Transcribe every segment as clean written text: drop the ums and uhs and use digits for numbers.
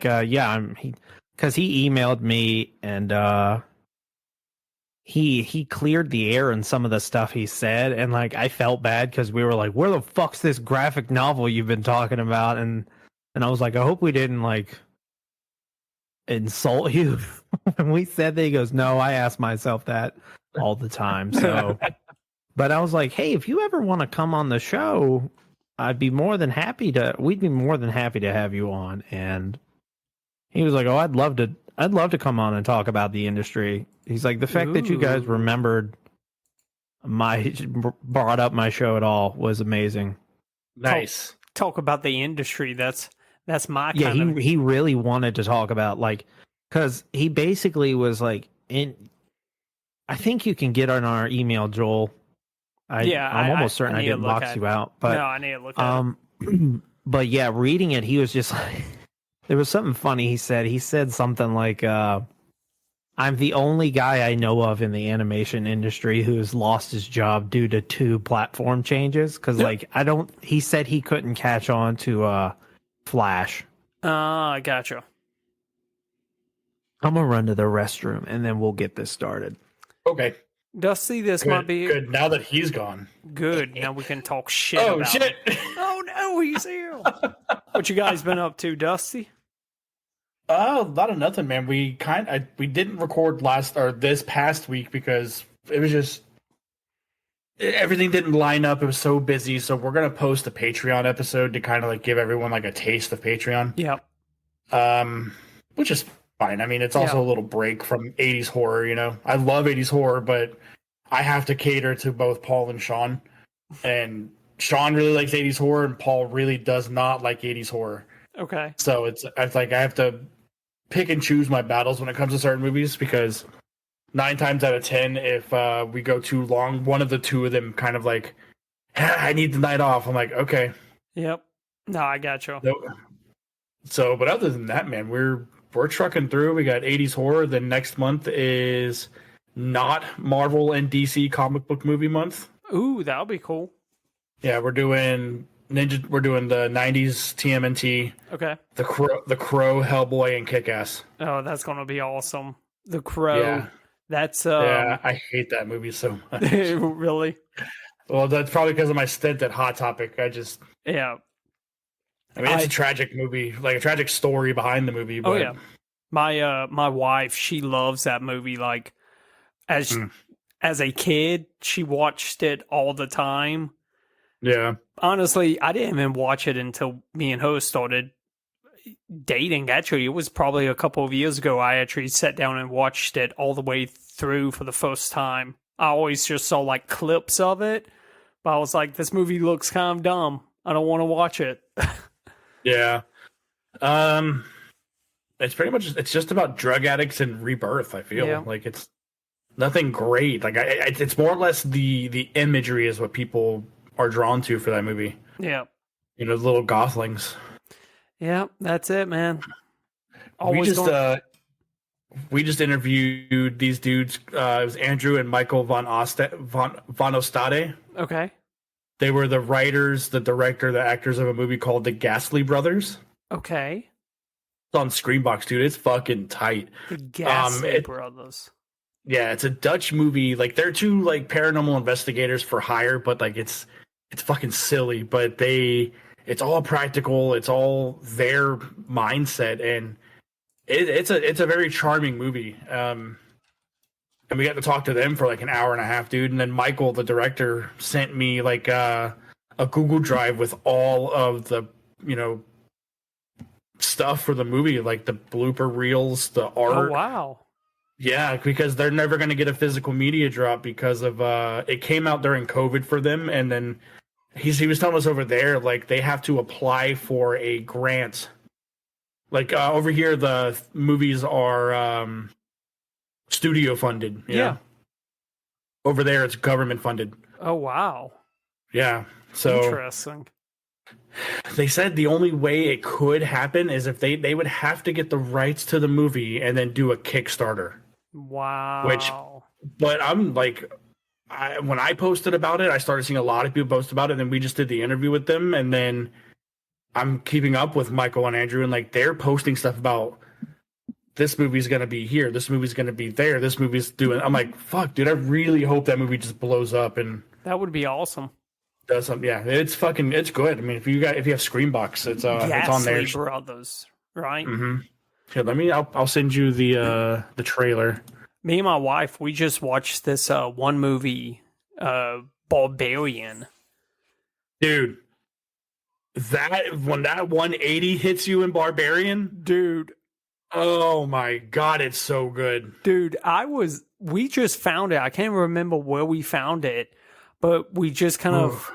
yeah, because he emailed me and he cleared the air in some of the stuff he said, and like I felt bad because we were like, where the fuck's this graphic novel you've been talking about? And I was like, I hope we didn't like insult you when we said that. He goes, no, I ask myself that all the time. So but I was like, hey, if you ever want to come on the show, we'd be more than happy to have you on. And he was like, oh, I'd love to come on and talk about the industry. He's like, the fact that you guys remembered brought up my show at all was amazing. Nice. Talk about the industry. That's my kind yeah, of... he really wanted to talk about, like, because he basically was like, I think you can get on our email, Joel. I'm almost certain I didn't box you out, but no, I need to look at it. But yeah, reading it, he was just like, there was something funny he said. He said something like, I'm the only guy I know of in the animation industry who has lost his job due to 2 platform changes. Because, like, he said he couldn't catch on to Flash. I gotcha. I'm going to run to the restroom and then we'll get this started. Okay. Dusty, this Good, might be good. Now that he's gone. good. Now we can talk shit Oh about shit! him. Oh no, he's here. What you guys been up to, Dusty? A lot of nothing, man. We didn't record this past week because it was just everything didn't line up. It was so busy. So we're gonna post a Patreon episode to kind of like give everyone like a taste of Patreon. Yep. Which is fine. I mean, it's also a little break from 80s horror. You know, I love 80s horror, but I have to cater to both Paul and Sean. And Sean really likes 80s horror, and Paul really does not like 80s horror. Okay. So it's like I have to pick and choose my battles when it comes to certain movies, because 9 times out of 10, if we go too long, one of the 2 of them kind of like, I need the night off. I'm like, okay. Yep. No, I got you. So, but other than that, man, we're trucking through. We got 80s horror. Then next month is not Marvel and DC comic book movie month. Ooh, that'll be cool. Yeah, we're doing We're doing the 90s TMNT. Okay. The Crow, Hellboy, and Kick-Ass. Oh, that's gonna be awesome. The Crow. Yeah. That's yeah, I hate that movie so much. Really? Well, that's probably because of my stint at Hot Topic. Yeah. I mean, it's a tragic movie, like a tragic story behind the movie. But... Oh yeah, my wife, she loves that movie. Like as a kid, she watched it all the time. Yeah. Honestly, I didn't even watch it until me and her started dating. Actually, it was probably a couple of years ago. I actually sat down and watched it all the way through for the first time. I always just saw like clips of it, but I was like, this movie looks kind of dumb. I don't want to watch it. Yeah. It's pretty much, it's just about drug addicts and rebirth, I feel. Like it's nothing great. Like it's more or less the imagery is what people are drawn to for that movie. Yeah. You know, the little gothlings. Yeah, that's it, man. We just interviewed these dudes. It was Andrew and Michael von Ostade. Okay. They were the writers, the director, the actors of a movie called The Ghastly Brothers. Okay. It's on Screenbox, dude. It's fucking tight. The Ghastly Brothers. Yeah, it's a Dutch movie. Like they're 2 like paranormal investigators for hire, but like it's fucking silly. But it's all practical. It's all their mindset, and it's a very charming movie. And we got to talk to them for like an hour and a half, dude. And then Michael, the director, sent me like a Google Drive with all of the, you know, stuff for the movie, like the blooper reels, the art. Oh, wow. Yeah, because they're never going to get a physical media drop because of it came out during COVID for them. And then he was telling us over there, like they have to apply for a grant. Like over here, the movies are studio funded. Yeah. Over there, it's government funded. Oh, wow. Yeah. So interesting. They said the only way it could happen is if they would have to get the rights to the movie and then do a Kickstarter. Wow. But I'm like, when I posted about it, I started seeing a lot of people post about it. And then we just did the interview with them, and then I'm keeping up with Michael and Andrew, and like they're posting stuff about this movie's gonna be here, this movie's gonna be there, this movie's doing. I'm like, fuck, dude, I really hope that movie just blows up and That would be awesome. does something. Yeah, it's good. I mean, if you have Screambox, it's on there. Ghastly Brothers, right? Mm-hmm. Here, I'll send you the trailer. Me and my wife, we just watched this one movie, Barbarian. Dude, when that 180 hits you in Barbarian, Dude, oh my god, it's so good. Dude, we just found it. I can't remember where we found it, but we just kind of,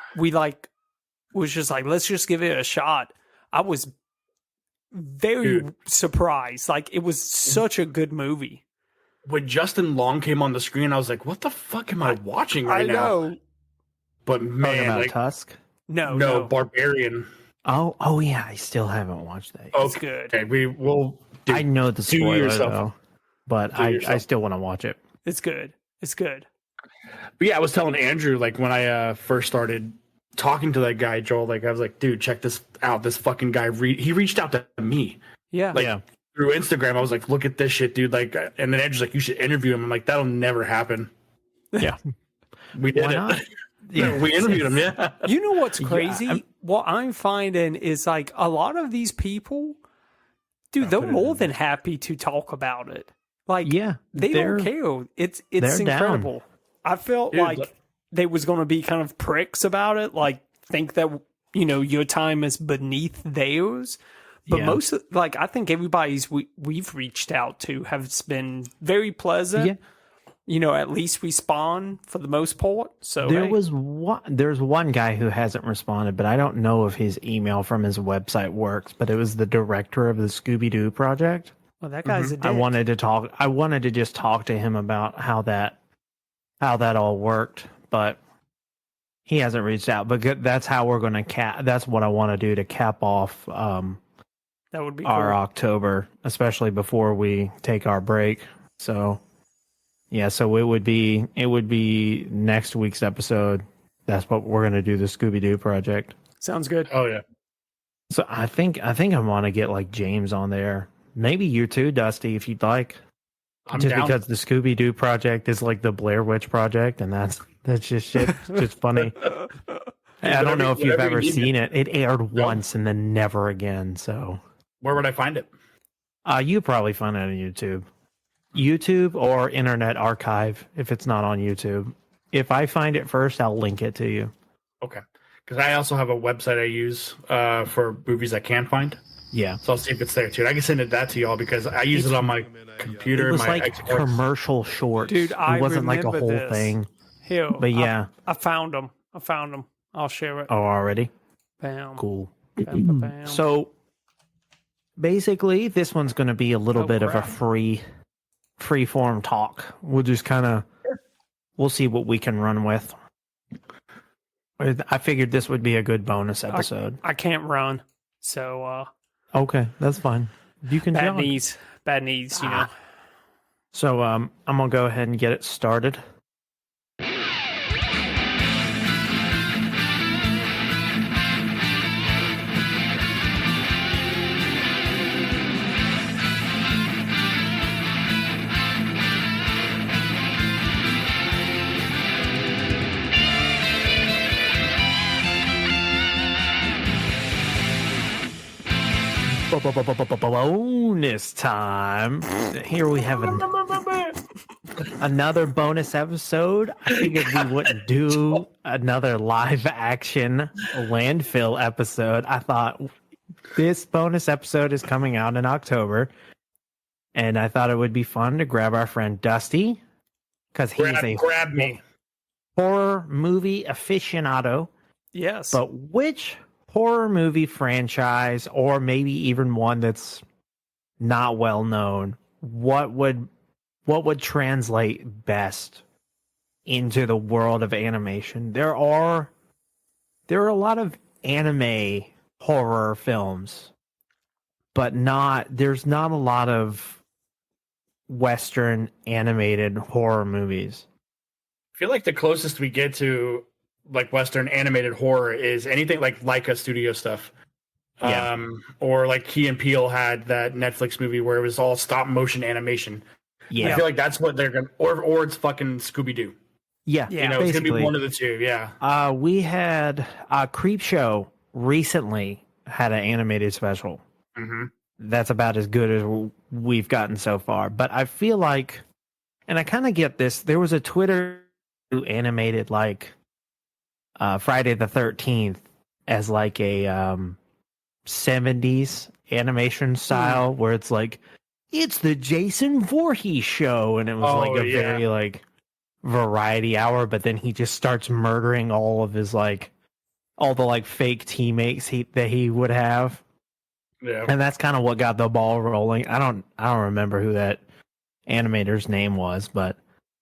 was just like, let's just give it a shot. I was very surprised. Like, it was such a good movie. When Justin Long came on the screen, I was like, what the fuck am I watching right now? know. But Talking man, about like, Tusk. no, Barbarian. Oh yeah, I still haven't watched that. It's good. Okay, we will. I know the spoiler yourself. though, but I still want to watch it. It's good. It's good. But yeah, I was telling Andrew, like, when I first started talking to that guy, Joel, like, I was like, dude, check this out. This fucking guy, he reached out to me. Yeah. Like, through Instagram. I was like, look at this shit, dude. Like, and then Andrew's like, you should interview him. I'm like, that'll never happen. Yeah. We did Why it. not? Yeah, we interviewed him, yeah. You know what's crazy? Yeah, what I'm finding is like a lot of these people, dude, they're more than happy to talk about it. Like, Yeah, they don't care. It's incredible. I felt Dude, like they was going to be kind of pricks about it, like think that your time is beneath theirs. But most I think everybody's we've reached out to has been very pleasant. Yeah. At least respond for the most part. So there's one guy who hasn't responded, but I don't know if his email from his website works. But it was the director of the Scooby Doo project. Well, that guy's a dick. I wanted to just talk to him about how that all worked, but he hasn't reached out. But that's how we're going to that's what I want to do to cap off that would be our cool. October, especially before we take our break. So yeah, so it would be next week's episode. That's what we're going to do, the Scooby Doo project. Sounds good. Oh yeah. So I think I want to get like James on there. Maybe you too, Dusty, if you'd like. I'm Just down. because the Scooby Doo project is like the Blair Witch project, and that's just shit. Just funny. I don't know if you've ever seen it. It aired once and then never again. So Where would I find it? you probably find it on YouTube or Internet Archive if it's not on YouTube. If I find it first, I'll link it to you. Okay. Because I also have a website I use for movies I can't find. Yeah. So I'll see if it's there too. And I can send that to y'all because I use it on my computer. It was my like Xbox. commercial shorts. Dude, I it wasn't like a remember whole this. thing. Here, But yeah. I found them. I'll share it. Oh, already? Bam. Cool. Bam, bam, bam. So basically, this one's going to be a little bit of a crap. free form talk. We'll just we'll see what we can run with. I figured this would be a good bonus episode. I can't run, so Okay, that's fine. You can bad jog. knees. Bad knees. So I'm gonna go ahead and get it started. Bonus time. Here we have another bonus episode. I figured we wouldn't do another live action landfill episode. I thought this bonus episode is coming out in October, and I thought it would be fun to grab our friend Dusty because he's a grab me. horror movie aficionado. Yes. But which horror movie franchise, or maybe even one that's not well known, what would translate best into the world of animation? There are a lot of anime horror films, but there's not a lot of Western animated horror movies. I feel like the closest we get to like Western animated horror is anything like Laika Studio stuff. Yeah. Or like Key and Peele had that Netflix movie where it was all stop motion animation. Yeah. I feel like that's what they're gonna, or it's fucking Scooby Doo. Yeah. Yeah. You know, it's gonna be basically. one of the two. Yeah. We had Creep Show recently had an animated special. Mm-hmm. That's about as good as we've gotten so far. But I feel like, and I kind of get this. There was a Twitter who animated like Friday the 13th as like a 70s animation style where it's like, it's the Jason Voorhees show. And it was like a very like variety hour. But then he just starts murdering all of his like, all the like fake teammates that he would have. Yeah. And that's kind of what got the ball rolling. I don't remember who that animator's name was, but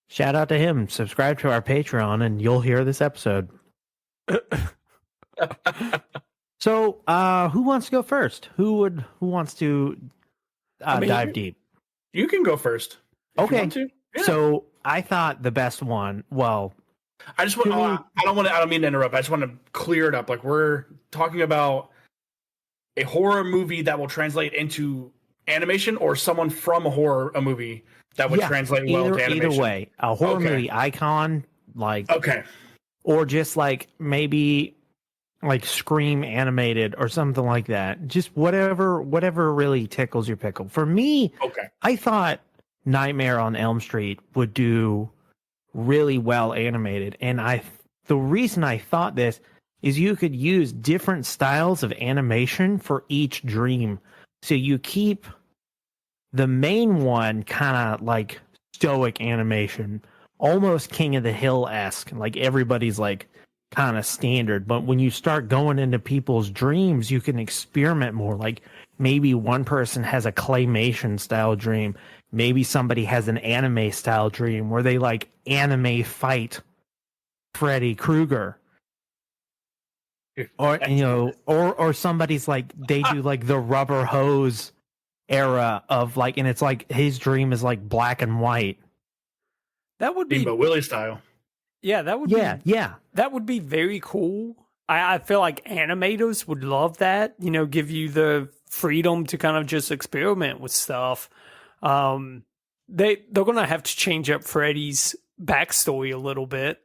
shout out to him. Subscribe to our Patreon and you'll hear this episode. So, who wants to go first? Who wants to dive deep? You can go first. If Okay. You want to. Yeah. So, I thought the best one, well, I just want. I don't mean to interrupt. I just want to clear it up. Like we're talking about a horror movie that will translate into animation, or someone from a movie that would translate well to animation. Either way, a horror movie icon, like Okay. or just like maybe like Scream animated or something like that. Just whatever really tickles your pickle. For me, Okay. I thought Nightmare on Elm Street would do really well animated, and the reason I thought this is you could use different styles of animation for each dream. So you keep the main one kind of like stoic animation, almost King of the Hill-esque, like everybody's like kind of standard. But when you start going into people's dreams, you can experiment more. Like maybe one person has a claymation style dream. Maybe somebody has an anime style dream where they like anime fight Freddy Krueger. Or or somebody's like they do like the rubber hose era of like, and it's like his dream is like black and white. That would be Steamboat Willie style. Yeah, that would Yeah. that would be very cool. I feel like animators would love that, give you the freedom to kind of just experiment with stuff. They're gonna have to change up Freddy's backstory a little bit.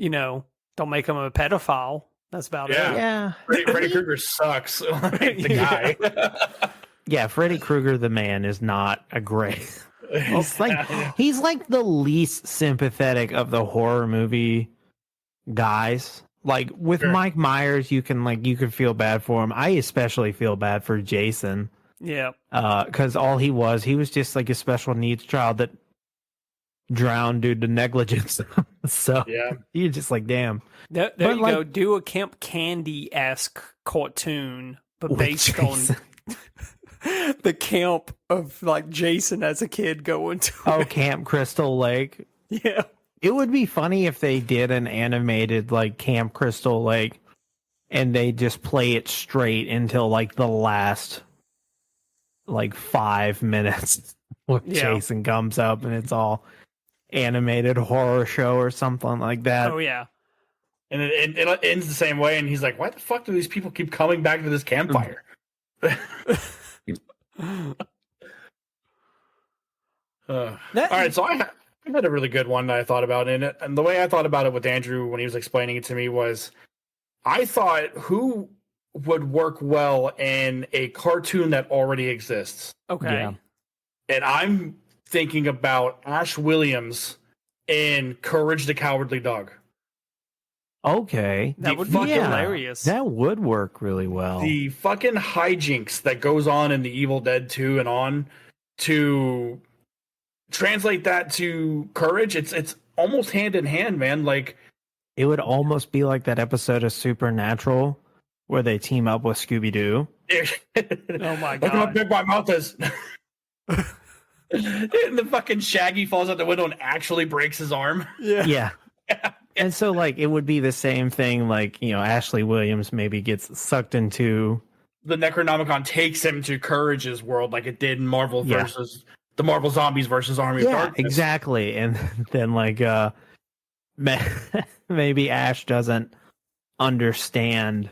Don't make him a pedophile. That's about it. Yeah. Freddy Krueger sucks. The guy. Yeah, Freddy Krueger the man is not a great. He's like the least sympathetic of the horror movie guys. Like with Mike Myers, you can feel bad for him. I especially feel bad for Jason. Yeah. Because all he was just like a special needs child that drowned due to negligence. So yeah, you're just like, damn. There you go. Do a Camp Candy-esque cartoon, but based on the camp of like Jason as a kid going to Camp Crystal Lake. Yeah. It would be funny if they did an animated like Camp Crystal Lake and they just play it straight until like the last like 5 minutes where Jason comes up and it's all animated horror show or something like that. Oh yeah. And it ends the same way, and he's like, why the fuck do these people keep coming back to this campfire? All right, so I had a really good one that I thought about in it, and the way I thought about it with Andrew when he was explaining it to me was, I thought who would work well in a cartoon that already exists. Okay. Yeah. And I'm thinking about Ash Williams in Courage the Cowardly Dog. Okay. That would be hilarious. That would work really well. The fucking hijinks that goes on in the Evil Dead 2 and on, to translate that to Courage, it's almost hand in hand, man. Like, it would almost be like that episode of Supernatural where they team up with Scooby-Doo. Oh my Look how god. big my mouth is. And the fucking Shaggy falls out the window and actually breaks his arm. Yeah. And so like it would be the same thing, like, Ashley Williams maybe gets sucked into The Necronomicon takes him to Courage's world like it did in Marvel versus the Marvel Zombies versus Army of Darkness. Exactly. And then like maybe Ash doesn't understand,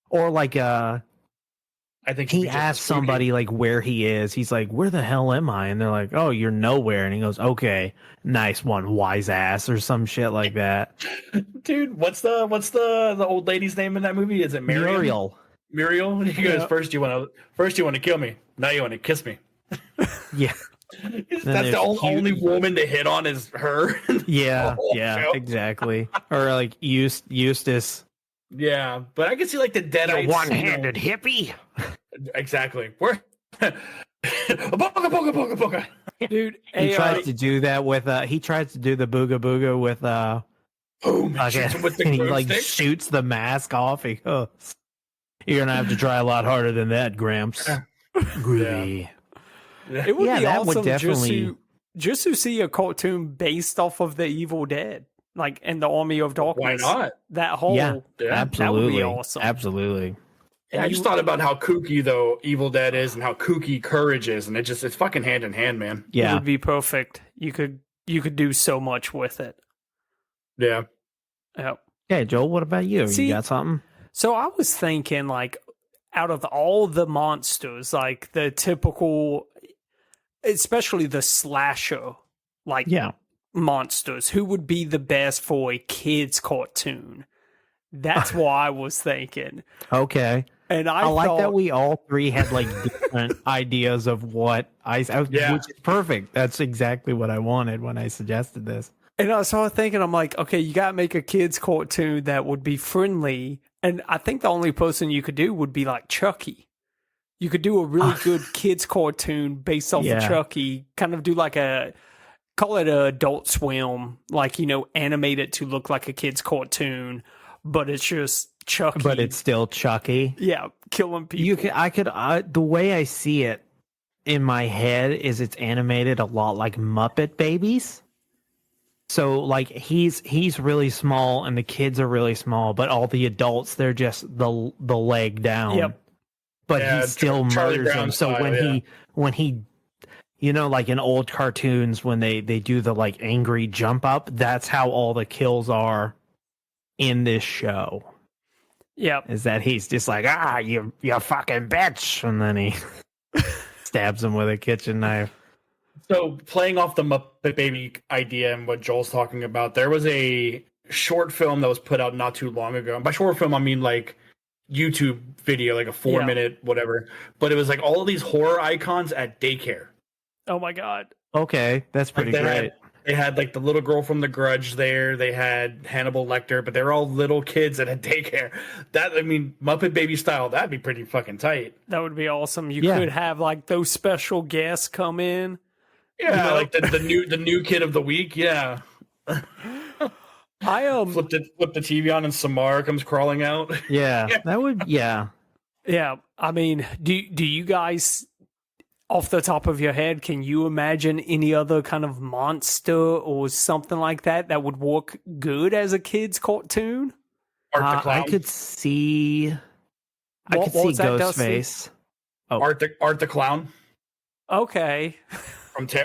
or like I think he asks somebody like where he is. He's like, "Where the hell am I?" And they're like, "Oh, you're nowhere." And he goes, "Okay, nice one, wise ass," or some shit like that. Dude, what's the old lady's name in that movie? Is it Miriam? Muriel. Muriel. And he goes, "First you want to kill me. Now you want to kiss me." Yeah. That's the only woman to hit on is her. Yeah, yeah, exactly. Or like Eustace. Yeah, but I can see like the Deadites. One-handed hippie. Exactly. Where? Boga, boga, boga, boga. Dude, He tries to do that with he tries to do the booga booga with boom, shoots him with the and he like broomstick. shoots the mask off. He goes, "You're gonna have to try a lot harder than that, Gramps." Groovy. It would be that awesome would definitely just to see a cartoon based off of the Evil Dead, like in the Army of Darkness. Why not? That whole absolutely, that would be awesome. Absolutely. Yeah, I just thought about how kooky though Evil Dead is and how kooky Courage is, and it's fucking hand in hand, man. It Yeah. would be perfect. You could do so much with it. Yeah. Yep. Okay, Joel, what about you? See- You got something? So I was thinking, like, out of all the monsters, like the typical, especially the slasher, like Yeah. monsters, who would be the best for a kids' cartoon? That's what I was thinking. Okay. And I like thought, that we all three had like different ideas of what Yeah. which is perfect. That's exactly what I wanted when I suggested this. And I started thinking, I'm like, okay, you got to make a kids' cartoon that would be friendly. And I think the only person you could do would be like Chucky. You could do a really good kids' cartoon based off Yeah. of Chucky, kind of do like call it a Adult Swim, like, animate it to look like a kids' cartoon, but it's just Chucky. But it's still Chucky. yeah, killing people. The way I see it in my head is it's animated a lot like Muppet Babies. So like he's really small and the kids are really small, but all the adults they're just the leg down. Yep. But Yeah, he still Charlie murders Brown them. So style, when he like in old cartoons when they do the like angry jump up, that's how all the kills are in this show. Yep. Is that he's just like, you fucking bitch, and then he stabs him with a kitchen knife. So playing off the Muppet Baby idea and what Joel's talking about, there was a short film that was put out not too long ago. And by short film, I mean like YouTube video, like a 4-minute whatever. But it was like all of these horror icons at daycare. Oh my God. Okay, that's pretty Like, great. They had like the little girl from The Grudge there. They had Hannibal Lecter, but they were all little kids at a daycare. Muppet Baby style, that'd be pretty fucking tight. That would be awesome. You Yeah. could have like those special guests come in. Yeah, like the new kid of the week. Yeah, I flip the TV on and Samar comes crawling out. Yeah, that would. Yeah, Yeah, I mean, do you guys, off the top of your head, can you imagine any other kind of monster or something like that would work good as a kid's cartoon? Art the Clown. I could see. I What could see was that, Dusty? Ghostface. Art the Clown Okay.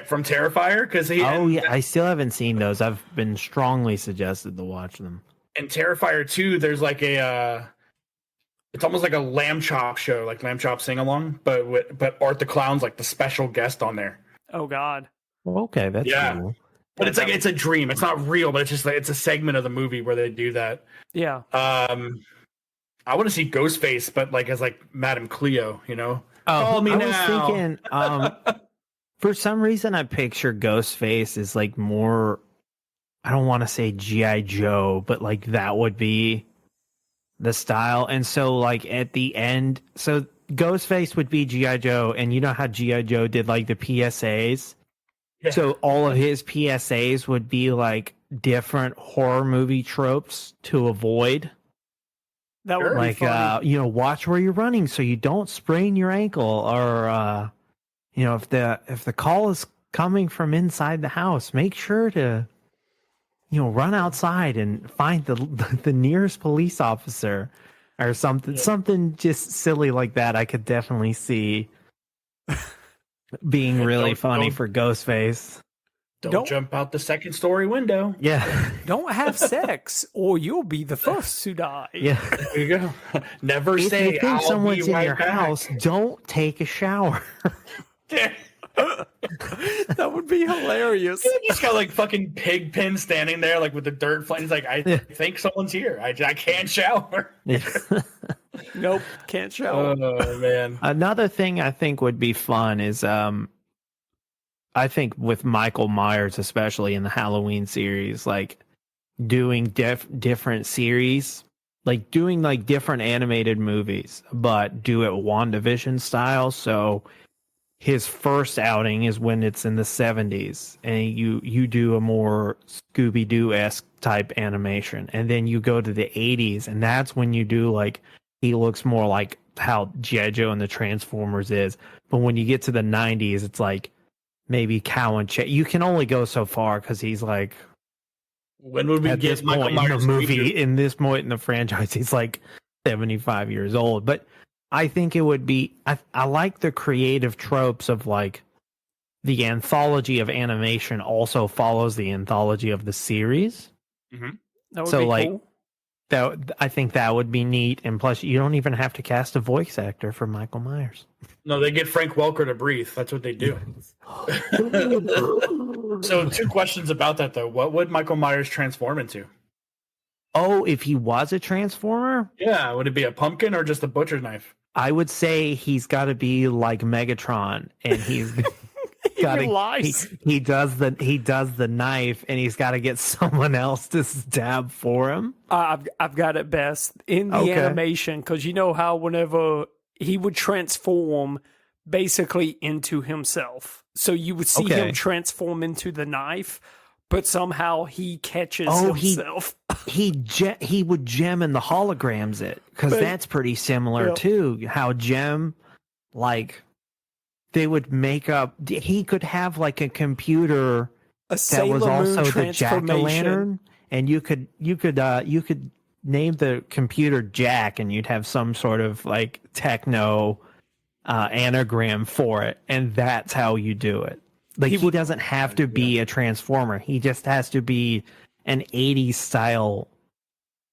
from Terrifier, because he Oh yeah, I still haven't seen those. I've been strongly suggested to watch them. in Terrifier 2, there's like it's almost like a Lamb Chop show, like Lamb Chop sing along, but Art the Clown's like the special guest on there. Oh God. Well, okay, that's Yeah. cool. But it's like it's a dream. It's not real, but it's just like it's a segment of the movie where they do that. Yeah. I want to see Ghostface, but like as like Madame Cleo, Oh, Call me I now. was thinking. For some reason, I picture Ghostface as like more. I don't want to say GI Joe, but like that would be the style. And so, like at the end, so Ghostface would be GI Joe, and you know how GI Joe did like the PSAs. Yeah. So all of his PSAs would be like different horror movie tropes to avoid. That would Sure. be Like funny. watch where you're running so you don't sprain your ankle, or if the call is coming from inside the house, make sure to run outside and find the nearest police officer or something just silly like that. I could definitely see being really funny don't- for Ghostface. Don't jump out the second story window. Yeah. Don't have sex, or you'll be the first to die. Yeah. There you go. Never If say you think I'll someone's be in right your back. house, don't take a shower. That would be hilarious. He just got like fucking Pigpen standing there, like with the dirt flying. He's like, I think someone's here. I can't shower. Nope, can't shower. Oh man. Another thing I think would be fun is I think with Michael Myers, especially in the Halloween series, like doing different series, like doing like different animated movies, but do it WandaVision style. So his first outing is when it's in the 70s, and you do a more Scooby-Doo-esque type animation, and then you go to the 80s, and that's when you do like he looks more like how G.I. Joe and the Transformers is. But when you get to the 90s, it's like maybe Cow and Che. You can only go so far because he's like, When would we at get this Michael point in Myers the movie, reboot? in this point in the franchise, he's like 75 years old. But I think it would be, I like the creative tropes of like the anthology of animation also follows the anthology of the series. That would So, be like, cool. That I think that would be neat. And plus, you don't even have to cast a voice actor for Michael Myers. No, they get Frank Welker to breathe. That's what they do. So 2 questions about that though. What would Michael Myers transform into? Oh, if he was a Transformer, Yeah, would it be a pumpkin or just a butcher knife? I would say he's got to be like Megatron, and he's got he does the knife, and he's got to get someone else to stab for him. I've got it best in the Okay. animation, because you know how whenever he would transform basically into himself, so you would see Okay. him transform into the knife, but somehow he catches Oh, himself. He would gem in the holograms it, because But- that's pretty similar Yeah. too. How gem, like they would make up. He could have like a computer A that Sailor was Moon also the jack o' transformation. lantern, and you could name the computer Jack, and you'd have some sort of like techno anagram for it, and that's how you do it. Like he doesn't have to be a transformer; he just has to be an 80s style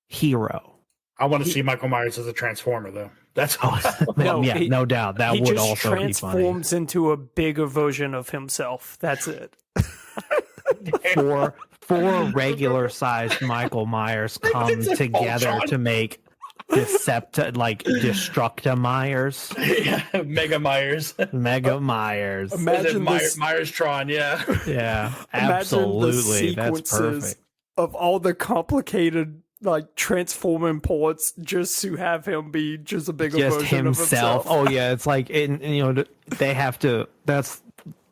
hero. I want to see Michael Myers as a transformer though. That's No, yeah, he- no doubt that He would just also be funny. transforms into a bigger version of himself. That's it. Four regular sized Michael Myers come It's a together Voltron. to make Destructa Myers, yeah, Mega Myers. Mega Myers. Is it Imagine this. Myers-tron, yeah. Yeah, Imagine absolutely. the That's sequences perfect. of all the complicated like transforming parts just to have him be just a bigger Just version himself. of himself. Oh yeah, it's like they have to. That's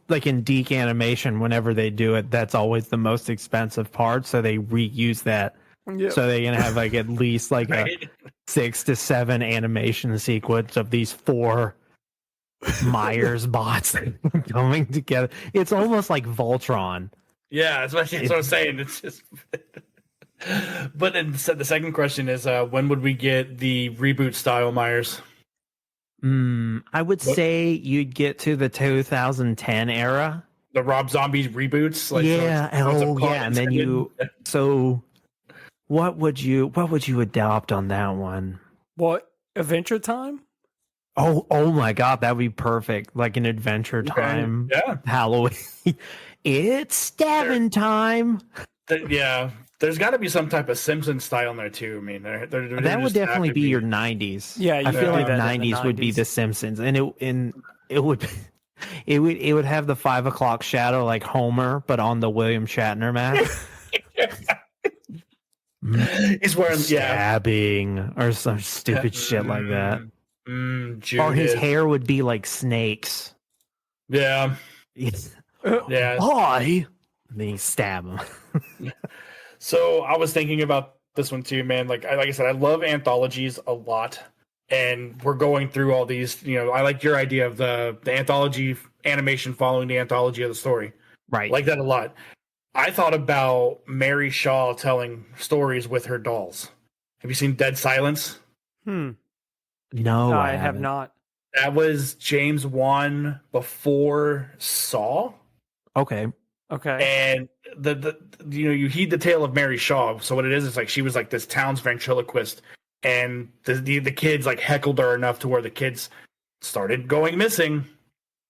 like in Deke Animation. Whenever they do it, that's always the most expensive part. So they reuse that. Yeah. So they're gonna have like at least like Right? a 6 to 7 animation sequence of these 4 Myers bots coming together. It's almost like Voltron. Yeah, that's what I'm saying. It's just. But then the second question is, when would we get the reboot style Myers? I would say you'd get to the 2010 era. The Rob Zombie reboots? Yeah. so it's And then intended. so what would you adopt on that one? What? Adventure Time? Oh my god, that would be perfect. Like an Adventure Time Yeah. Halloween. It's stabbing time. Yeah. There's got to be some type of Simpson style in there too. I mean, they're That would just have definitely to be your 90s. Yeah, you I could feel do like that in the 90s would be 90s. the Simpsons, and it would it would have the 5 o'clock shadow like Homer, but on the William Shatner mask. He's wearing Stabbing or some stupid shit like that. Or his Judith. hair would be like snakes. Yeah. Yeah. Hi. And then you stab him. So I was thinking about this one too, man. Like I said, I love anthologies a lot, and we're going through all these. I like your idea of the anthology animation following the anthology of the story. Right. I like that a lot. I thought about Mary Shaw telling stories with her dolls. Have you seen Dead Silence? no, I have haven't. not. That was James Wan before Saw. Okay. Okay. And the you heed the tale of Mary Shaw. So what it is like she was like this town's ventriloquist, and the kids like heckled her enough to where the kids started going missing.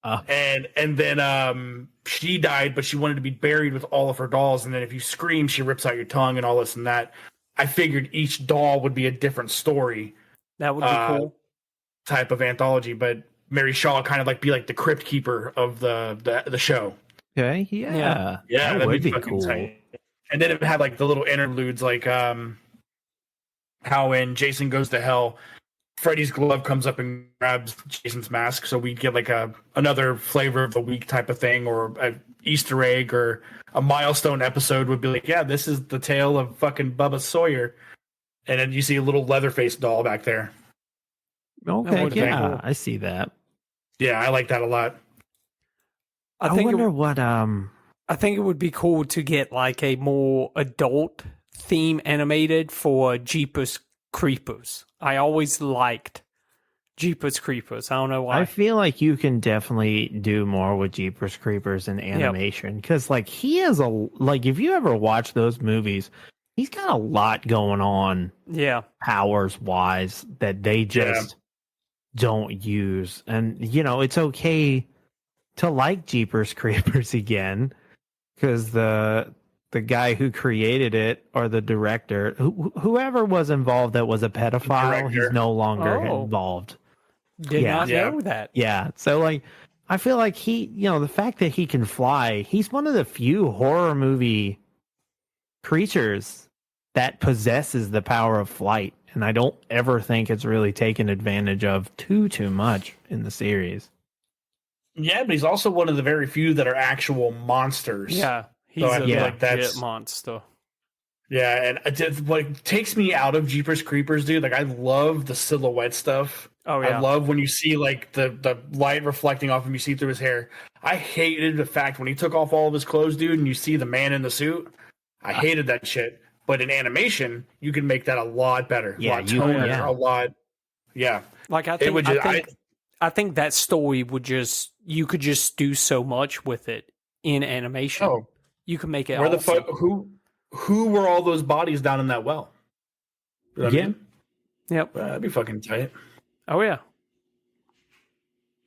And then she died, but she wanted to be buried with all of her dolls. And then if you scream, she rips out your tongue and all this and that. I figured each doll would be a different story. That would be cool. Type of anthology, but Mary Shaw kind of like be like the crypt keeper of the show. Okay, yeah, that would be fucking cool. tight. And then it had like the little interludes, like how in Jason Goes to Hell, Freddy's glove comes up and grabs Jason's mask, so we get like another flavor of the week type of thing, or a Easter egg, or a milestone episode would be like, yeah, this is the tale of fucking Bubba Sawyer, and then you see a little Leatherface doll back there. Okay, yeah, I see that. Yeah, I like that a lot. I wonder what I think it would be cool to get like a more adult theme animated for Jeepers Creepers. I always liked Jeepers Creepers. I don't know why. I feel like you can definitely do more with Jeepers Creepers in animation, because like he has if you ever watch those movies, he's got a lot going on. Yeah, powers wise that they just don't use, and it's okay to like Jeepers Creepers again, because the guy who created it, or the director, whoever was involved that was a pedophile, he's no longer involved. Did not know that. Yeah. So like, I feel like he, the fact that he can fly, he's one of the few horror movie creatures that possesses the power of flight. And I don't ever think it's really taken advantage of too much in the series. Yeah, but he's also one of the very few that are actual monsters. Yeah. He's so a legit monster. Yeah, and what takes me out of Jeepers Creepers, dude, like I love the silhouette stuff. Oh yeah. I love when you see like the light reflecting off him, you see through his hair. I hated the fact when he took off all of his clothes, dude, and you see the man in the suit. I hated that shit. But in animation, you can make that a lot better. Yeah, a lot. Yeah. Like I think that story you could just do so much with it in animation. Oh. You can make it Where awesome. Who were all those bodies down in that well? You know what I mean? Yep. That'd be fucking tight. Oh yeah.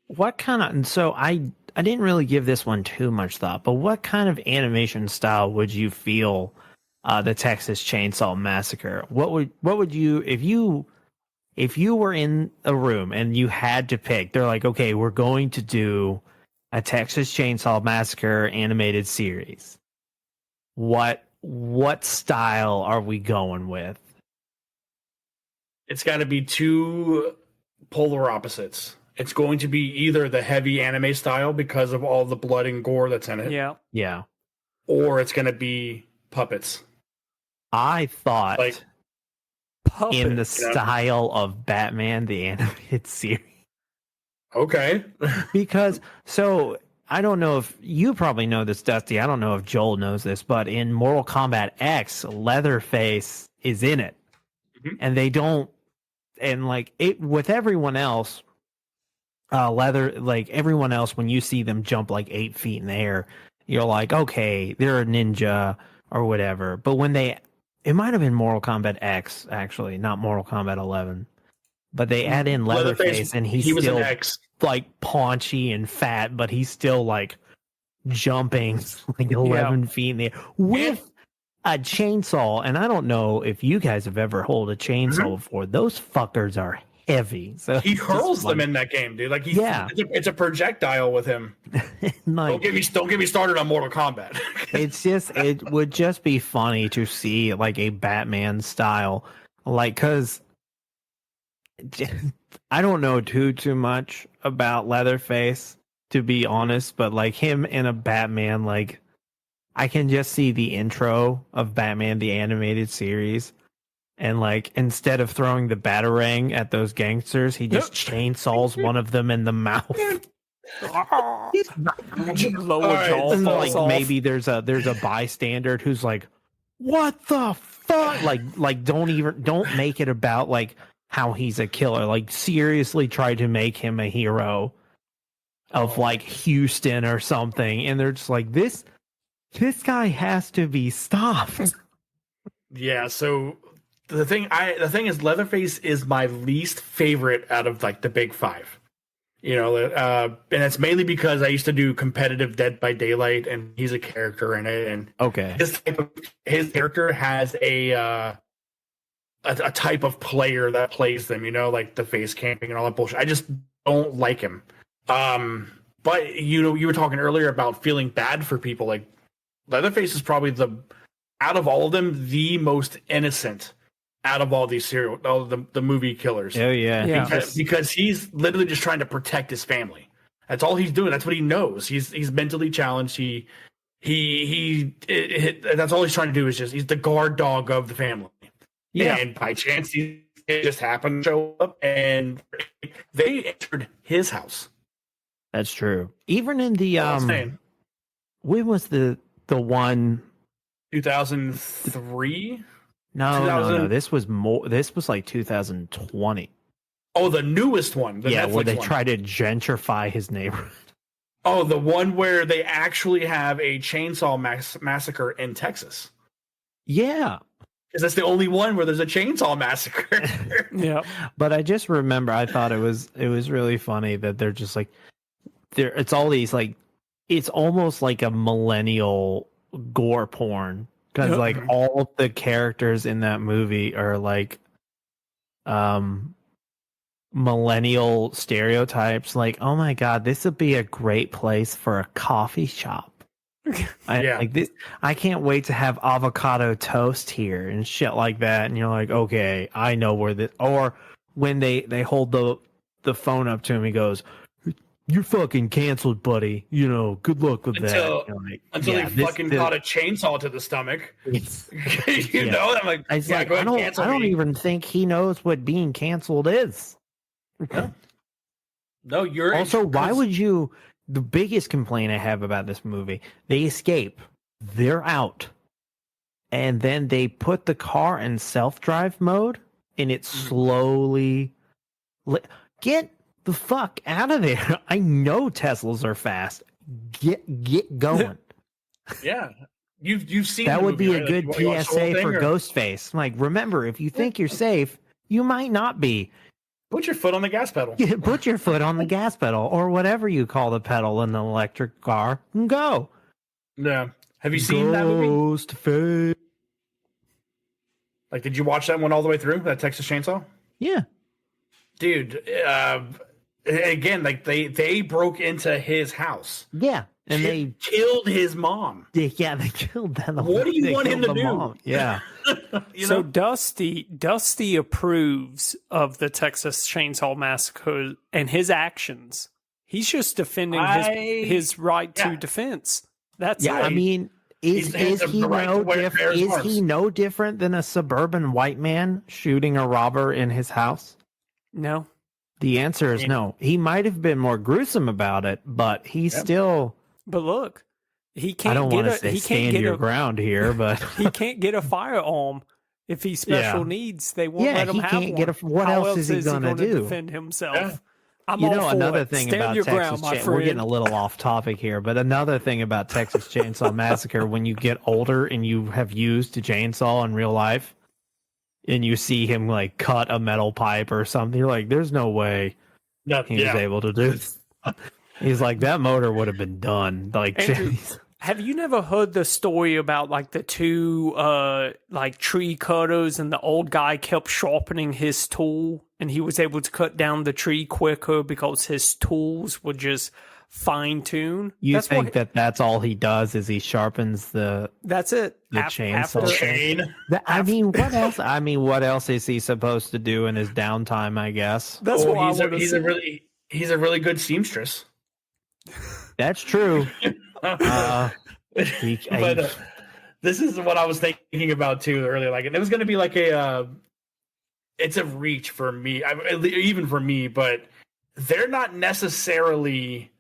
What kind of, and so I didn't really give this one too much thought, but what kind of animation style would you feel the Texas Chainsaw Massacre? What would you, if you were in a room and you had to pick, they're like, okay, we're going to do a Texas Chainsaw Massacre animated series. What style are we going with? It's got to be two polar opposites. It's going to be either the heavy anime style because of all the blood and gore that's in it. Yeah. Yeah. Or it's going to be puppets. I thought like in the style of Batman the animated series. Okay. Because so I don't know if you probably know this, Dusty. I don't know if Joel knows this, but in Mortal Kombat X, Leatherface is in it. Mm-hmm. And they don't, and like it with everyone else, everyone else, when you see them jump like 8 feet in the air, you're like, okay, they're a ninja or whatever. But when it might have been Mortal Kombat X, actually, not Mortal Kombat 11. But they add in Leatherface, and he was still like paunchy and fat, but he's still like jumping like 11 feet in the air with a chainsaw. And I don't know if you guys have ever held a chainsaw before. Those fuckers are heavy. So he hurls them in that game, dude. Like it's a projectile with him. Like, don't get me started on Mortal Kombat. it would just be funny to see like a Batman style, like, because I don't know too much about Leatherface, to be honest, but like him in a Batman, like I can just see the intro of Batman the animated series, and like instead of throwing the Batarang at those gangsters, he just chainsaws one of them in the mouth. And like maybe there's a bystander who's like, what the fuck? Like don't make it about like how he's a killer. Like seriously try to make him a hero of like Houston or something. And they're just like, this this guy has to be stopped. Yeah, so the thing is Leatherface is my least favorite out of like the big five. And it's mainly because I used to do competitive Dead by Daylight, and he's a character in it, and Okay. his character has a type of player that plays them, like the face camping and all that bullshit. I just don't like him. But you were talking earlier about feeling bad for people. Like Leatherface is probably out of all of them, the most innocent out of all these the movie killers. Oh yeah. Yeah. Because he's literally just trying to protect his family. That's all he's doing. That's what he knows. He's mentally challenged. That's all he's trying to do is he's the guard dog of the family. Yeah. And by chance, it just happened to show up, and they entered his house. That's true. Even in the when was the one? 2003. No. This was more. This was like 2020. Oh, the newest one. The Netflix where they one. try to gentrify his neighborhood. Oh, the one where they actually have a chainsaw massacre in Texas. Yeah. Because that's the only one where there's a chainsaw massacre. Yeah. But I just remember I thought it was really funny that they're just like it's all these like it's almost like a millennial gore porn because Yep. like all of the characters in that movie are like millennial stereotypes like, oh my god, this would be a great place for a coffee shop. Like this, I can't wait to have avocado toast here and shit like that. And you're like, okay, I know where this. Or when they hold the phone up to him, he goes, "You're fucking canceled, buddy. Good luck with that." Until he fucking caught a chainsaw to the stomach. I'm like, I don't even think he knows what being canceled is. No, you're also. Why would you? The biggest complaint I have about this movie, they escape, they're out, and then they put the car in self-drive mode, and it slowly get the fuck out of there. I know Teslas are fast. Get going. Yeah, you've seen that would be a good You PSA for Ghostface. Like, remember, if you think you're safe, you might not be. Put your foot on the gas pedal. Put your foot on the gas pedal, or whatever you call the pedal in an electric car, and go. Yeah. Have you seen that movie? Ghostface. Like, did you watch that one all the way through? That Texas Chainsaw? Yeah. Dude, again, like they broke into his house. Yeah. And they killed his mom. They killed that. What do you want him to do? Mom. Yeah. So Dusty approves of the Texas Chainsaw Massacre and his actions. He's just defending his right to defense. That's it. I mean, is he no different than a suburban white man shooting a robber in his house? No. The answer is no. He might have been more gruesome about it, but he's still. But look, he can't. I don't want to say stand your ground here, but he can't get a firearm if he's special needs. They won't let him have one. What else is he gonna do? Defend himself. Yeah. Another thing about Texas Chainsaw, we're getting a little off topic here, but another thing about Texas Chainsaw Massacre, when you get older and you have used a chainsaw in real life, and you see him like cut a metal pipe or something, you're like, "There's no way he was able to do this." He's like, that motor would have been done. Like, Andrew, have you never heard the story about like the two like tree cutters, and the old guy kept sharpening his tool, and he was able to cut down the tree quicker because his tools would just fine tune? That's all he does is he sharpens the. That's it. The chain. What else is he supposed to do in his downtime? I guess. That's he's a really good seamstress. That's true. But this is what I was thinking about too earlier. Like, it was going to be like it's a reach for me, even for me. But they're not necessarily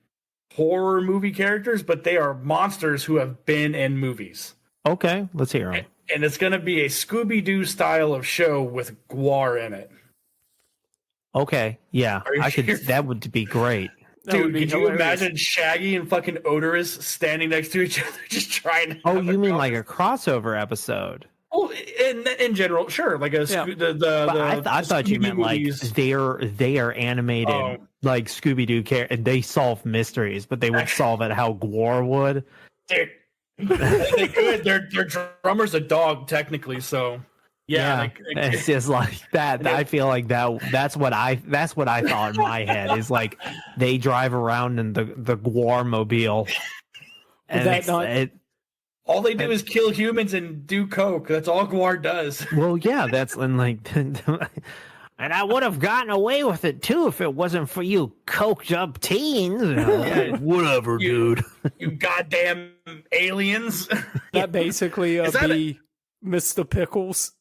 horror movie characters, but they are monsters who have been in movies. Okay, let's hear them. And it's going to be a Scooby-Doo style of show with Gwar in it. Okay, yeah, that would be great. That would Dude, be could you hilarious. imagine Shaggy and fucking Odorous standing next to each other, just trying to Oh, have you mean like conversation? a crossover episode? Well, in general, sure. Like Yeah. But I thought you Scooby-Doo meant like movies. they are animated Oh. like Scooby Doo and they solve mysteries, but they would solve it how Gwar would. Dude, they could. Their drummer's a dog, technically. So yeah, It's just like that. I feel like that's what I thought in my head is like they drive around in the Gwar mobile. And that it's- not- it, all they do is kill humans and do coke. That's all Gwar does. well, yeah, that's and like, and I would have gotten away with it too if it wasn't for you coked up teens. Whatever, dude. You goddamn aliens. That basically Is that be Mr. Pickles.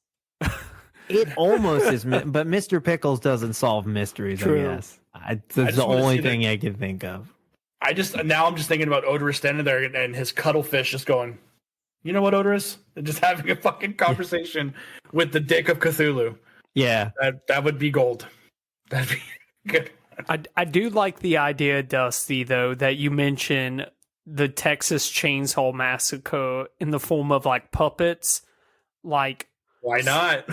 It almost is, but Mr. Pickles doesn't solve mysteries. True. I guess that's just the wanna only see thing I can think of. I'm just thinking about Odorous standing there and his cuttlefish just going, you know what, Odorous? And just having a fucking conversation with the dick of Cthulhu. Yeah, That would be gold. That'd be good. I do like the idea, Dusty, though, that you mention the Texas Chainsaw Massacre in the form of like puppets, like Why not?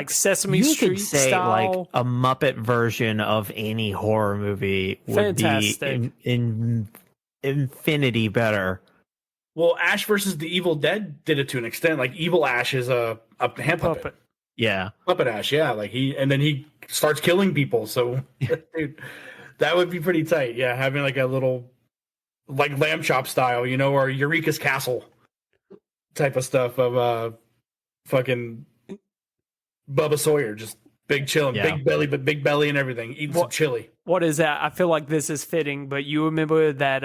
Sesame you Street could say style. like a Muppet version of any horror movie would Fantastic. be in infinity better. Well, Ash versus the Evil Dead did it to an extent. Like Evil Ash is a hand puppet. puppet. Yeah, Puppet Ash, yeah. Like he starts killing people. So, dude, that would be pretty tight. Yeah, having like a little, like Lamb Chop style, or Eureka's Castle type of stuff of fucking Bubba Sawyer, just big chilling, Yeah. big belly and everything, eating some chili. What is that? I feel like this is fitting, but you remember that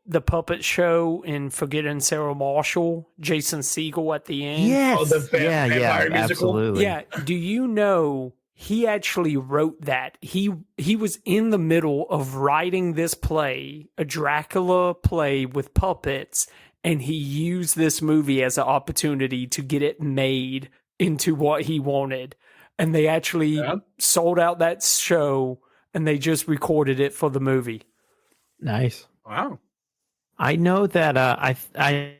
the puppet show in Forgetting Sarah Marshall, Jason Segel at the end? yes, Oh, the vampire musical? absolutely. Yeah. Do you know he actually wrote that? He was in the middle of writing this play, a Dracula play with puppets, and he used this movie as an opportunity to get it made into what he wanted. And they actually sold out that show and they just recorded it for the movie. Nice. Wow. I know that I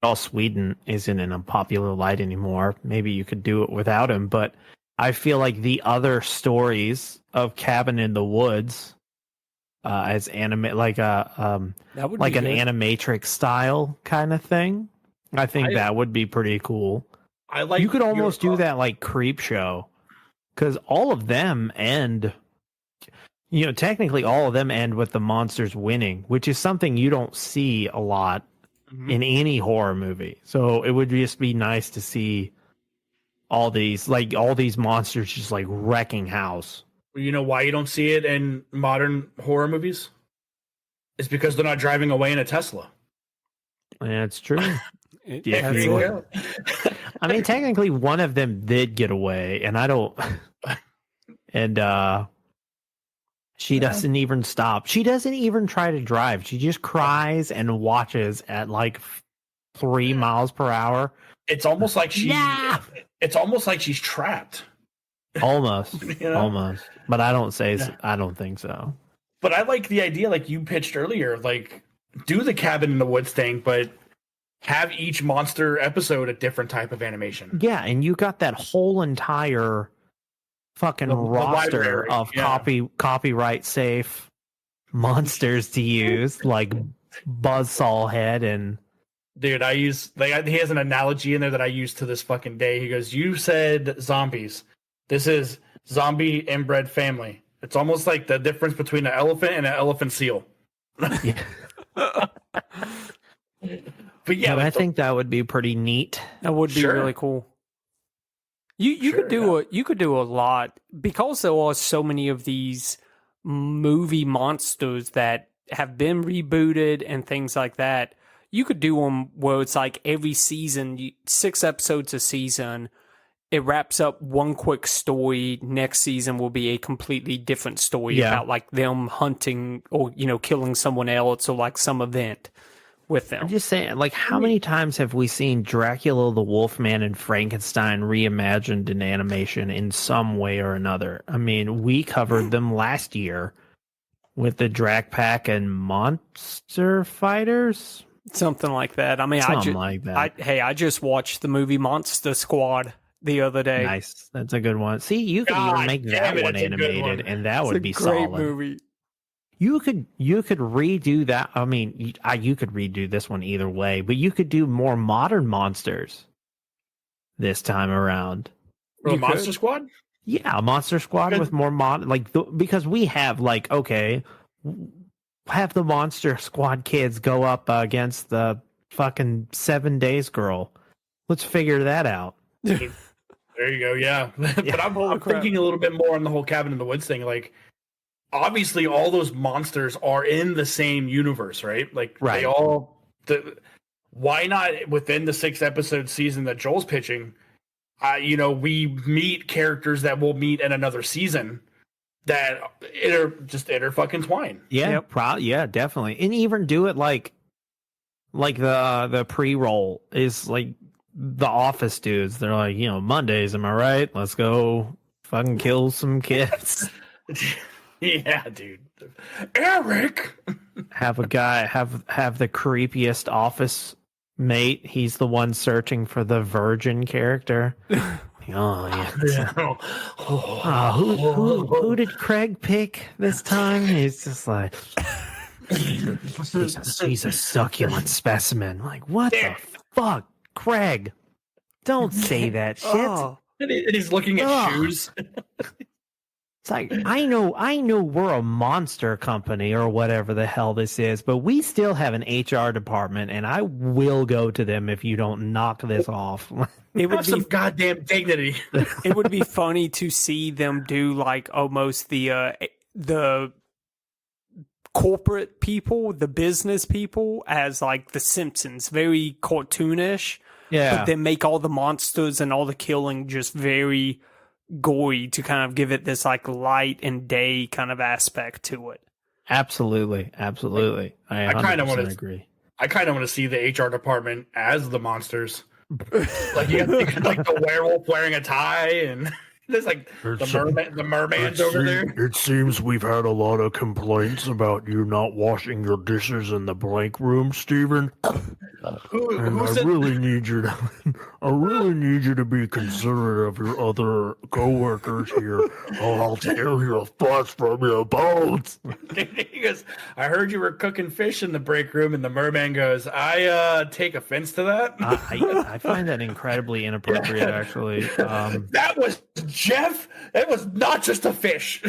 all Sweden isn't in a popular light anymore. Maybe you could do it without him, but I feel like the other stories of Cabin in the Woods, as anime, like That would like be an good. animatrix style kind of thing. I think that would be pretty cool. I like You could your- almost do that like Creep Show, because all of them end. Technically, all of them end with the monsters winning, which is something you don't see a lot Mhm. in any horror movie. So it would just be nice to see all these monsters just like wrecking house. You know why you don't see it in modern horror movies? It's because they're not driving away in a Tesla. And it's true. It- Yeah, that's you it. would. I mean, technically, one of them did get away, and I don't. And she doesn't even stop. She doesn't even try to drive. She just cries and watches at like 3 miles per hour. It's almost like Yeah. It's almost like she's trapped. Almost, You know? almost. But I don't say. Yeah. I don't think so. But I like the idea, like you pitched earlier, like do the Cabin in the Woods thing, but have each monster episode a different type of animation. Yeah, and you got that whole entire fucking The roster library, of yeah. copyright safe monsters to use, like Buzzsaw Head and Dude, he has an analogy in there that I use to this fucking day. He goes, "You said zombies. This is zombie inbred family. It's almost like the difference between an elephant and an elephant seal." But yeah, But I like think that would be pretty neat. That would be Sure. really cool. You Sure, could do a lot because there are so many of these movie monsters that have been rebooted and things like that. You could do them where it's like every season, 6 episodes a season. It wraps up one quick story. Next season will be a completely different story Yeah. about like them hunting or killing someone else or like some event with them. I'm just saying, like, how many times have we seen Dracula, the Wolfman, and Frankenstein reimagined in animation in some way or another? I mean, we covered them last year, with the Drac Pack and Monster Fighters. Something like that. I mean, Something like that. I just watched the movie Monster Squad the other day. Nice. That's a good one. See, you could even make that one animated, and that would be great solid. movie. You could redo that. I mean, you could redo this one either way, but you could do more modern monsters this time around. Or Monster Squad? Yeah, a Monster Squad with more because we have have the Monster Squad kids go up against the fucking 7 Days girl. Let's figure that out. There you go. Yeah, but I'm thinking a little bit more on the whole Cabin in the Woods thing. Like, obviously, all those monsters are in the same universe, right? Like, right. They all. Why not within the 6-episode season that Joel's pitching? We meet characters that we'll meet in another season that fucking twine. Yeah, yep. Definitely, and even do it like the pre-roll is like the Office dudes. They're like, Mondays, am I right? Let's go fucking kill some kids. Yeah, dude. Eric, have a guy have the creepiest Office mate. He's the one searching for the virgin character. Oh yeah. Who did Craig pick this time? He's just like, he's a succulent specimen. Like, what the fuck, Craig? Don't say that shit. And he's looking at shoes. It's like, I know we're a monster company or whatever the hell this is, but we still have an HR department, and I will go to them if you don't knock this off. It would be some goddamn dignity. It would be funny to see them do like almost the corporate people, the business people, as like the Simpsons, very cartoonish. Yeah, but then make all the monsters and all the killing just very gory to kind of give it this like light and day kind of aspect to it. Absolutely. I kind of want to agree. I kind of want to see the HR department as the monsters. Like you got like the werewolf wearing a tie, and there's like the merman's over there. It seems we've had a lot of complaints about you not washing your dishes in the blank room, Steven. I really need you to be considerate of your other coworkers here. Oh, I'll tear your flesh from your bones. He goes, I heard you were cooking fish in the break room, and the merman goes, I take offense to that. I find that incredibly inappropriate, actually. That was Jeff. It was not just a fish.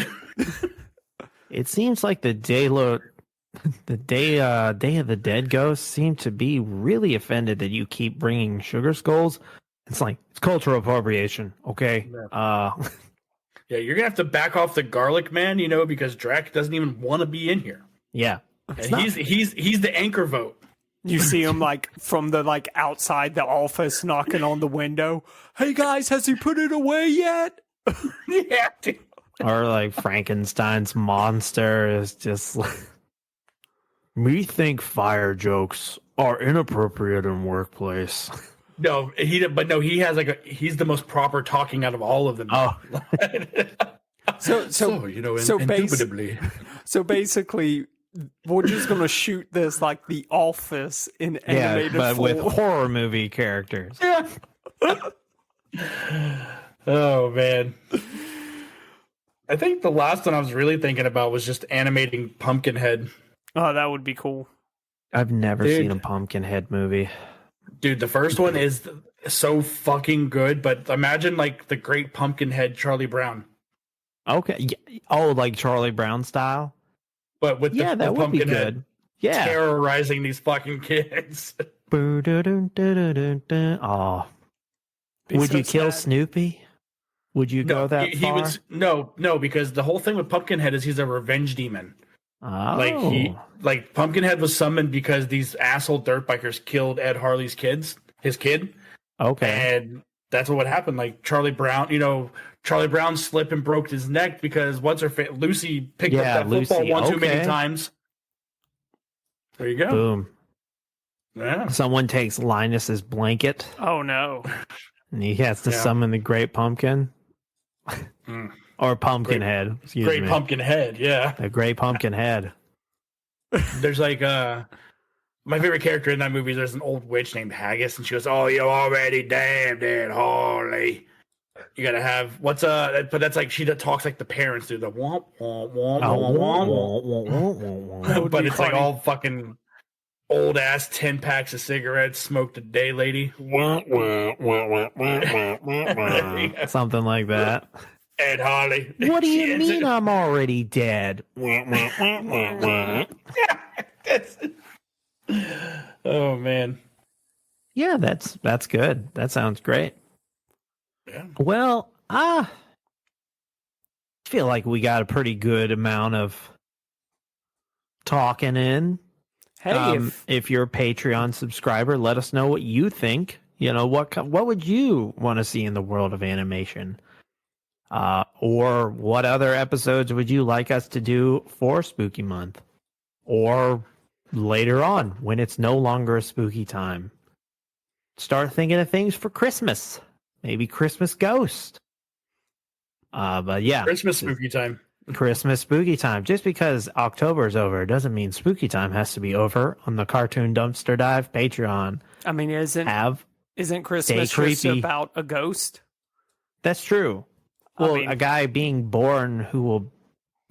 It seems like the Day of the Dead ghosts seem to be really offended that you keep bringing sugar skulls. It's like, it's cultural appropriation, okay? Yeah, you're gonna have to back off the garlic man, because Drac doesn't even want to be in here. Yeah, and he's the anchor vote. You see him like from the like outside the office knocking on the window. Hey guys, has he put it away yet? Yeah, dude. Or like Frankenstein's monster is just like, me think fire jokes are inappropriate in workplace. No, he has he's the most proper talking out of all of them. Oh, indubitably. So basically, we're just gonna shoot this like The Office in animated but form. with horror movie characters. Yeah. Oh man. I think the last one I was really thinking about was just animating Pumpkinhead. Oh, that would be cool. I've never seen a Pumpkinhead movie. Dude, the first one is so fucking good, but imagine like the great Pumpkinhead Charlie Brown. Okay. Oh, like Charlie Brown style? But with that would be good. Yeah. Terrorizing these fucking kids. Oh. Would you kill Snoopy? Would you go that far? No, because the whole thing with Pumpkinhead is he's a revenge demon. Oh. Like Pumpkinhead was summoned because these asshole dirt bikers killed Ed Harley's his kid. Okay. And that's what happened. Like Charlie Brown slipped and broke his neck because Lucy picked up that football one too many times. There you go. Boom. Yeah. Someone takes Linus's blanket. Oh no. And he has to summon the Great Pumpkin. Or Pumpkinhead. Excuse Great me. pumpkin head. Yeah. A great pumpkin head. There's like my favorite character in that movie. There's an old witch named Haggis, and she goes, "Oh, you're already damned, Aunt Harley. You gotta have what's but that's like she talks like the parents do the womp womp womp womp womp. But it's like all fucking old ass 10 packs of cigarettes smoked a day, lady. Something like that. Aunt Harley. What do you mean I'm already dead? Oh man. Yeah, that's good. That sounds great. Yeah. Well, I feel like we got a pretty good amount of talking in. Hey, If you're a Patreon subscriber, let us know what you think. You know, what would you want to see in the world of animation? Or what other episodes would you like us to do for Spooky Month? Or later on, when it's no longer a spooky time. Start thinking of things for Christmas. Maybe Christmas Ghost. But yeah. Christmas spooky time. Christmas spooky time. Just because October is over doesn't mean spooky time has to be over on the Cartoon Dumpster Dive Patreon. I mean, isn't Christmas just about a ghost? That's true. Well, I mean, a guy being born who will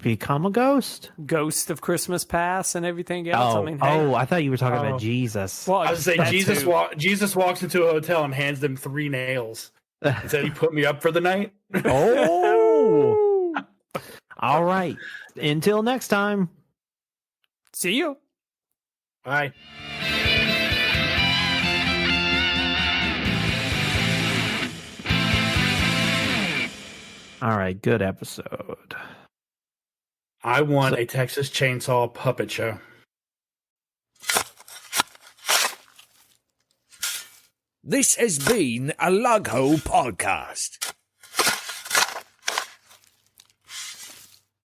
become a ghost? Ghost of Christmas Past and everything else. Oh, I mean, hey, I thought you were talking about Jesus. well, I was saying that Jesus too. Jesus walks into a hotel and hands them 3 nails. And said, "You put me up for the night." Oh! All right. Until next time. See you. Bye. All right. Good episode. I want a Texas Chainsaw puppet show. This has been a Lughole podcast.